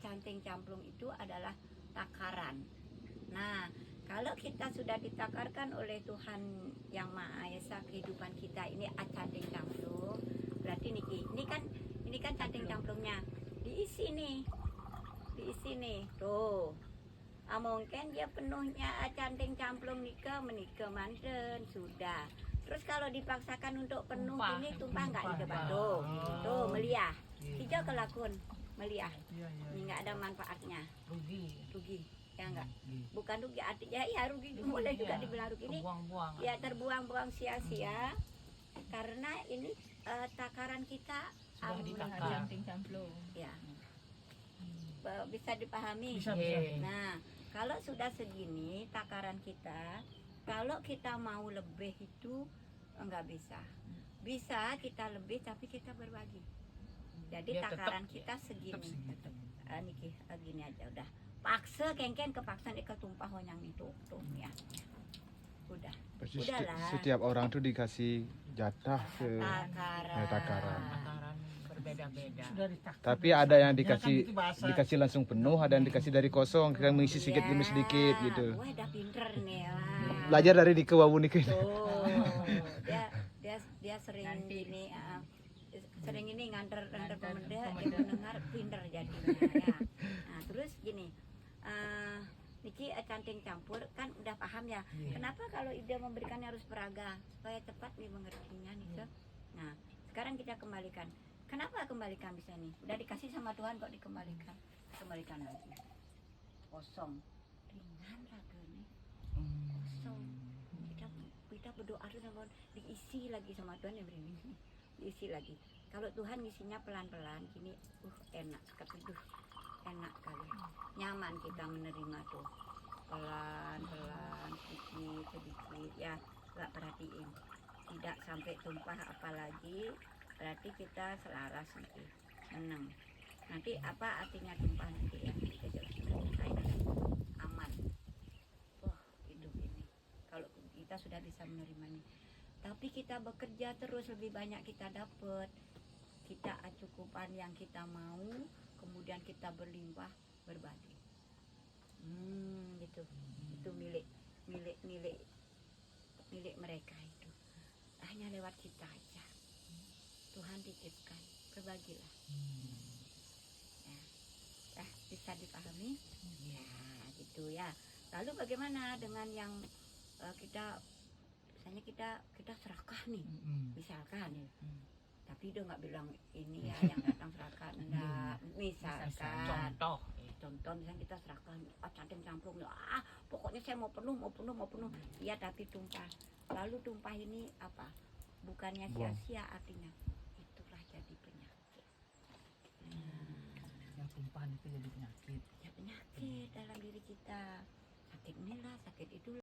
canting camplung itu adalah takaran. Nah, kalau kita sudah ditakarkan oleh Tuhan Yang Maha Esa kehidupan kita ini canting camplung, berarti ini kan canting camplungnya diisi nih, tuh. Mungkin dia penuhnya canting camplung menika manten sudah. Terus kalau dipaksakan untuk penuh ini tumpah nggak di depan tuh meliah, hijau kelakun meliah, ini nggak ada manfaatnya, rugi ya enggak, bukan rugi artinya ya rugi, boleh juga dibilang rugi ini ya, terbuang-buang sia-sia karena ini takaran kita sudah ditakar ya. Bisa dipahami. Bisa. Nah, kalau sudah segini takaran kita, kalau kita mau lebih itu enggak bisa. Bisa kita lebih tapi kita berbagi. Jadi Ya, takaran tetap, kita ya, segini. tetap Niki gini aja udah. Paksa kengken kepaksan tumpah honyang itu tuh ya. Udah. Udahlah. Setiap orang tuh dikasih jatah ke takaran. takaran. takaran berbeda-beda. Tapi ada yang dikasih langsung penuh, ada yang dikasih dari kosong, kita mengisi sedikit demi sedikit gitu. Wah, udah pinter nih. Wah. Belajar dari Nike Wawu Nike. Tuh, dia sering gini, sering ini nganter pemuda, dia mendengar pinter jadinya ya. Nah, terus gini, Niki canting campur kan udah paham ya. Kenapa kalau ide memberikannya harus peraga supaya cepat nih mengertinya nih. Nah, sekarang kita kembalikan. Kenapa kembalikan bisa nih? Udah dikasih sama Tuhan kok dikembalikan. Kembalikan lagi. Kosong. Ringan raganya. Kosong. Kita berdoa dulu diisi lagi sama Tuhan yang beri ini. Diisi lagi. Kalau Tuhan ngisinya pelan-pelan gini, enak sekali. Enak kali. Nyaman kita menerima tuh. Pelan-pelan, sedikit ya. Gak perhatiin. Tidak sampai tumpah apalagi. Berarti kita selaras nanti, menang. Nanti apa artinya tumpah nanti ya, kita jelaskan. Aman. Wah, hidup ini. Kalau kita sudah bisa menerima ini. Tapi kita bekerja terus, lebih banyak kita dapat. Kita acukupan yang kita mau, kemudian kita berlimpah, berbagi. Gitu. Itu milik mereka itu. Hanya lewat kita aja. Tuhan titipkan, berbagilah. Ya, bisa dipahami? Ya, gitu ya. Lalu bagaimana dengan yang misalnya kita serakah nih, misalkan. Tapi dia nggak bilang ini ya yang datang serakah, enggak. Misalkan. Contoh misalnya kita serahkan canting camplung, pokoknya saya mau penuh. Iya, tapi tumpah. Lalu tumpah ini apa? Bukannya sia-sia artinya. Itulah jadi penyakit. Yang tumpahan itu jadi penyakit. Ya penyakit dalam diri kita. Sakit inilah, sakit itu.